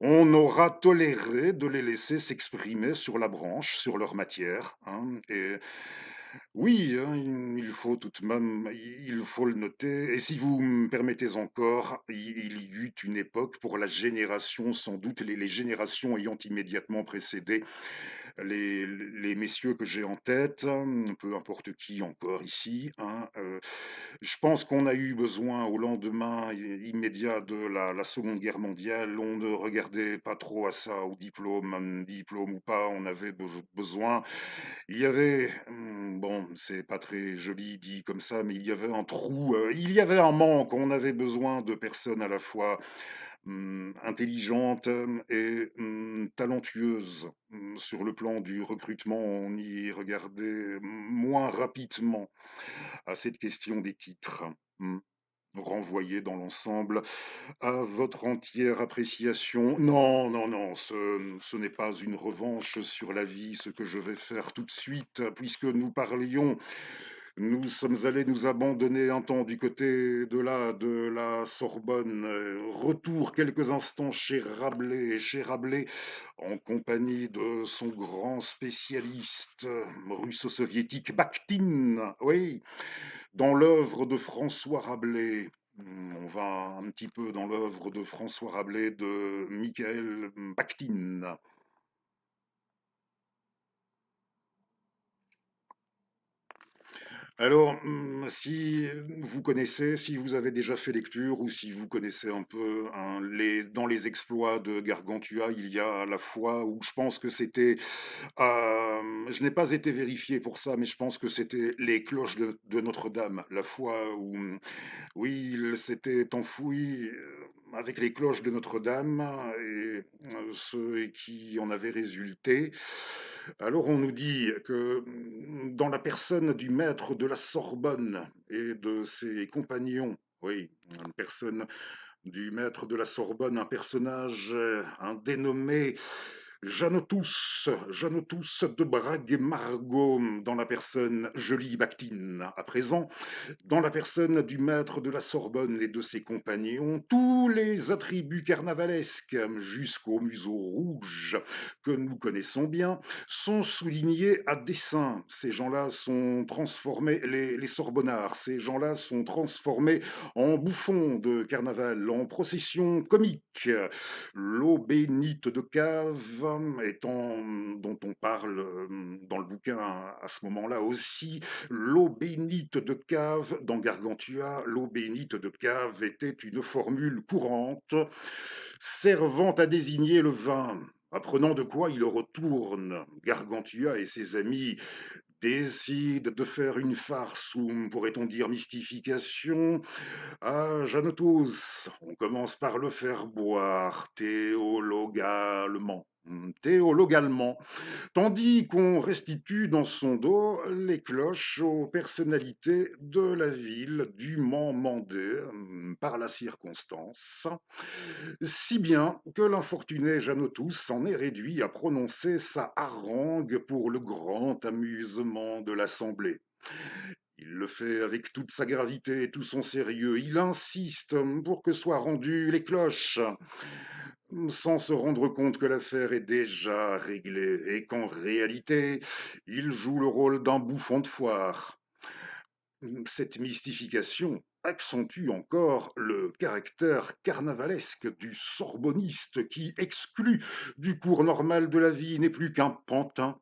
on aura toléré de les laisser s'exprimer sur la branche, sur leur matière, hein, et oui, hein, il faut tout de même, il faut le noter. Et si vous me permettez encore, il y eut une époque pour la génération, sans doute les générations ayant immédiatement précédé les messieurs que j'ai en tête, peu importe qui encore ici, hein, je pense qu'on a eu besoin au lendemain immédiat de la Seconde Guerre mondiale. On ne regardait pas trop à ça, au diplôme, diplôme ou pas, on avait besoin. Il y avait, bon, c'est pas très joli dit comme ça, mais il y avait un trou, il y avait un manque. On avait besoin de personnes à la fois intelligentes et talentueuses. Sur le plan du recrutement, on y regardait moins rapidement à cette question des titres. Mm. Renvoyé dans l'ensemble à votre entière appréciation. Non, non, non, ce n'est pas une revanche sur la vie, ce que je vais faire tout de suite, puisque nous sommes allés nous abandonner un temps du côté de la Sorbonne. Retour quelques instants chez Rabelais, en compagnie de son grand spécialiste russo-soviétique Bakhtin. Oui, dans l'œuvre de François Rabelais. On va un petit peu dans l'œuvre de François Rabelais de Michael Bakhtin. Alors, si vous connaissez, si vous avez déjà fait lecture ou si vous connaissez un peu, hein, dans les exploits de Gargantua, il y a la fois où je pense que c'était, je n'ai pas été vérifié pour ça, mais je pense que c'était les cloches de Notre-Dame, la fois où, oui, il s'était enfoui avec les cloches de Notre-Dame et ce qui en avait résulté. Alors on nous dit que dans la personne du maître de la Sorbonne et de ses compagnons, oui, une personne du maître de la Sorbonne, un personnage, un dénommé Jeanne tous de Brague et Margot, dans la personne Jolie Bactine. À présent, dans la personne du maître de la Sorbonne et de ses compagnons, tous les attributs carnavalesques, jusqu'au museau rouge, que nous connaissons bien, sont soulignés à dessein. Ces gens-là sont transformés, les Sorbonnards, ces gens-là sont transformés en bouffons de carnaval, en procession comique. L'eau bénite de cave, étant, dont on parle dans le bouquin à ce moment-là aussi, l'eau bénite de cave, dans Gargantua, l'eau bénite de cave était une formule courante servant à désigner le vin. Apprenant de quoi il retourne, Gargantua et ses amis décide de faire une farce ou, pourrait-on dire, mystification, ah, Jeannetos, on commence par le faire boire théologalement, tandis qu'on restitue dans son dos les cloches aux personnalités de la ville dûment mandées par la circonstance, si bien que l'infortuné Jeannetus s'en est réduit à prononcer sa harangue pour le grand amusement de l'assemblée. Il le fait avec toute sa gravité et tout son sérieux. Il insiste pour que soient rendues les cloches, sans se rendre compte que l'affaire est déjà réglée et qu'en réalité, il joue le rôle d'un bouffon de foire. Cette mystification accentue encore le caractère carnavalesque du sorbonniste qui, exclu du cours normal de la vie, n'est plus qu'un pantin.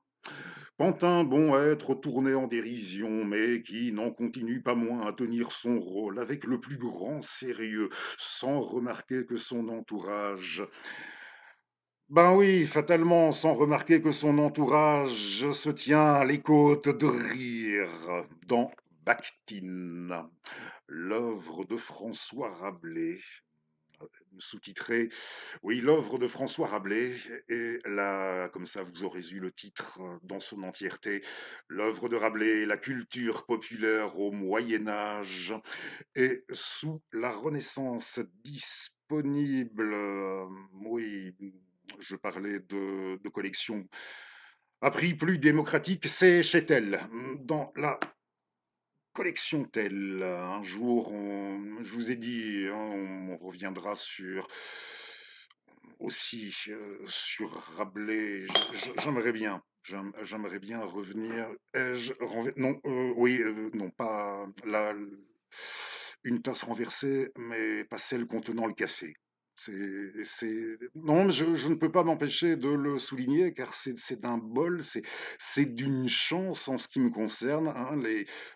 Pantin bon à être tourné en dérision, mais qui n'en continue pas moins à tenir son rôle avec le plus grand sérieux, sans remarquer que son entourage... Ben oui, fatalement, sans remarquer que son entourage se tient les côtes de rire dans Bakhtin, l'œuvre de François Rabelais, sous-titré oui, l'œuvre de François Rabelais et là, comme ça vous aurez eu le titre dans son entièreté, l'œuvre de Rabelais, la culture populaire au Moyen Âge et sous la Renaissance disponible, oui, je parlais de collection à prix plus démocratique, c'est chez Tel, dans la collection Tel. Un jour, je vous ai dit, hein, on reviendra sur aussi sur Rabelais. J'aimerais bien. J'aimerais bien revenir. Non, oui, non, pas une tasse renversée, mais pas celle contenant le café. Non, mais je ne peux pas m'empêcher de le souligner car c'est d'un bol, c'est d'une chance en ce qui me concerne, hein,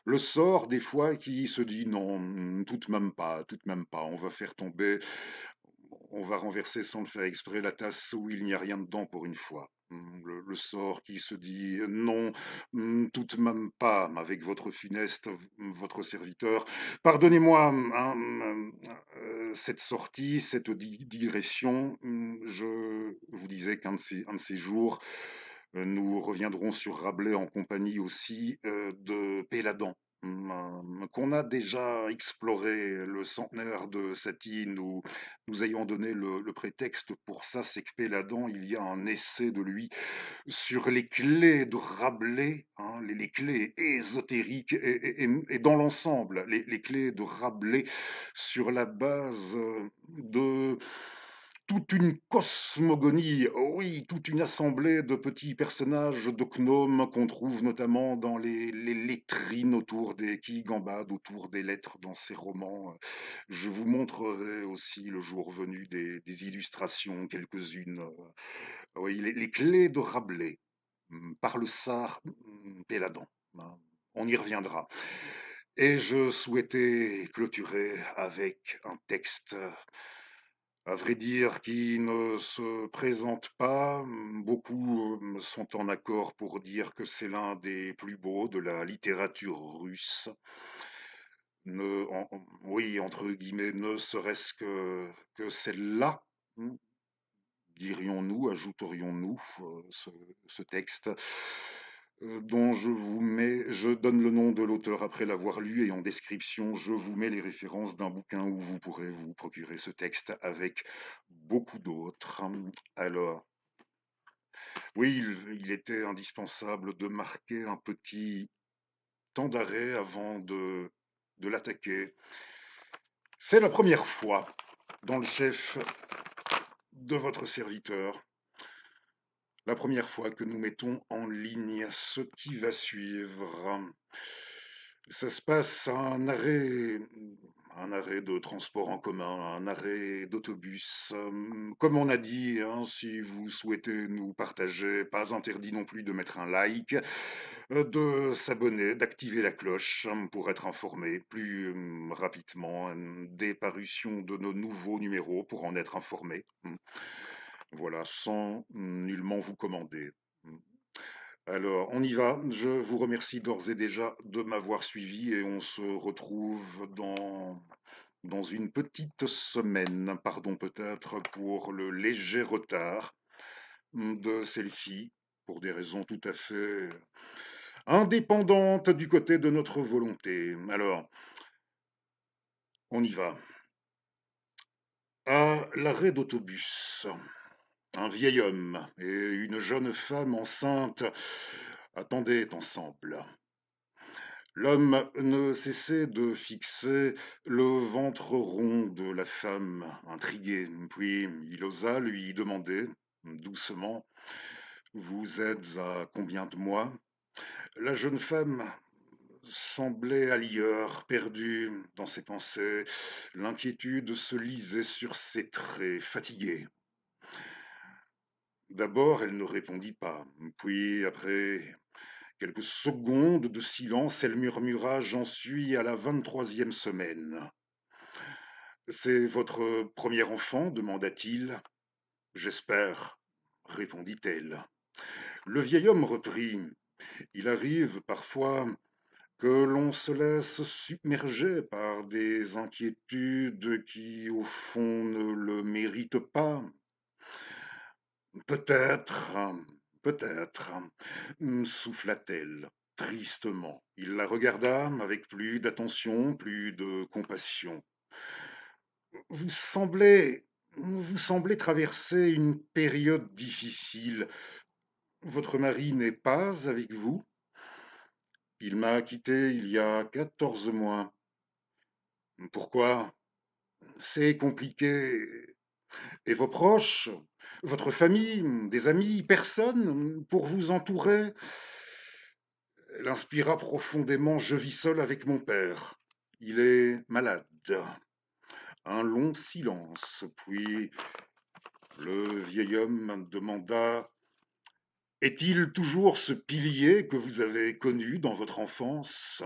le sort des fois qui se dit non, tout de même pas, on va renverser sans le faire exprès la tasse où il n'y a rien dedans pour une fois. Le sort qui se dit non, tout de même pas, avec votre funeste, votre serviteur. Pardonnez-moi hein, cette sortie, cette digression. Je vous disais un de ces jours, nous reviendrons sur Rabelais en compagnie aussi de Péladan, qu'on a déjà exploré le centenaire de Satine, où nous ayons donné le prétexte pour ça, c'est que Péladan, il y a un essai de lui sur les clés de Rabelais, hein, les clés ésotériques et dans l'ensemble, les clés de Rabelais sur la base de toute une cosmogonie, oh oui, toute une assemblée de petits personnages de gnomes qu'on trouve notamment dans les lettrines autour qui gambadent autour des lettres dans ces romans. Je vous montrerai aussi le jour venu des illustrations, quelques-unes. Oui, les clés de Rabelais, par le Sar Péladan. Hein. On y reviendra. Et je souhaitais clôturer avec un texte à vrai dire, qui ne se présente pas. Beaucoup sont en accord pour dire que c'est l'un des plus beaux de la littérature russe. Oui, entre guillemets, ne serait-ce que celle-là, hmm, dirions-nous, ajouterions-nous ce texte, dont je donne le nom de l'auteur après l'avoir lu et en description, je vous mets les références d'un bouquin où vous pourrez vous procurer ce texte avec beaucoup d'autres. Alors, oui, il était indispensable de marquer un petit temps d'arrêt avant de l'attaquer. C'est la première fois dans le chef de votre serviteur. La première fois que nous mettons en ligne ce qui va suivre. Ça se passe à un arrêt de transport en commun, un arrêt d'autobus. Comme on a dit, hein, si vous souhaitez nous partager, pas interdit non plus de mettre un like, de s'abonner, d'activer la cloche pour être informé plus rapidement des parutions de nos nouveaux numéros pour en être informé. Voilà, sans nullement vous commander. Alors, on y va. Je vous remercie d'ores et déjà de m'avoir suivi et on se retrouve dans une petite semaine. Pardon peut-être pour le léger retard de celle-ci, pour des raisons tout à fait indépendantes du côté de notre volonté. Alors, on y va. À l'arrêt d'autobus, un vieil homme et une jeune femme enceinte attendaient ensemble. L'homme ne cessait de fixer le ventre rond de la femme, intrigué, puis il osa lui demander, doucement, «Vous êtes à combien de mois?» La jeune femme semblait ailleurs, perdue dans ses pensées. L'inquiétude se lisait sur ses traits, fatigués. D'abord, elle ne répondit pas, puis, après quelques secondes de silence, elle murmura: «J'en suis à la 23e semaine.» «C'est votre premier enfant?» demanda-t-il. «J'espère», répondit-elle. Le vieil homme reprit: «Il arrive parfois que l'on se laisse submerger par des inquiétudes qui, au fond, ne le méritent pas. Peut-être, peut-être, souffla-t-elle tristement. Il la regarda avec plus d'attention, plus de compassion. Vous semblez, vous semblez traverser une période difficile. Votre mari n'est pas avec vous? Il m'a quitté il y a 14 mois. Pourquoi? C'est compliqué. Et vos proches, votre famille, des amis, personne pour vous entourer? Elle inspira profondément: «Je vis seule avec mon père. Il est malade.» Un long silence, puis le vieil homme demanda: «Est-il toujours ce pilier que vous avez connu dans votre enfance?»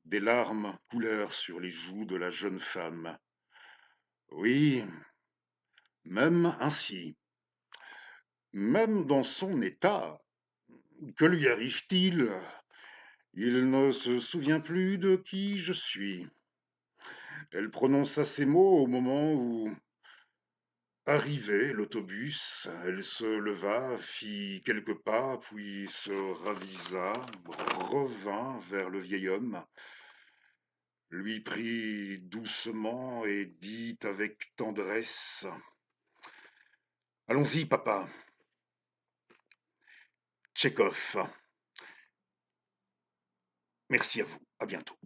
Des larmes coulèrent sur les joues de la jeune femme. «Oui, même ainsi, même dans son état, que lui arrive-t-il? Il ne se souvient plus de qui je suis.» Elle prononça ces mots au moment où, arrivé l'autobus, elle se leva, fit quelques pas, puis se ravisa, revint vers le vieil homme, lui prit doucement et dit avec tendresse: «Allons-y, papa. Tchekhov. Merci à vous. À bientôt.»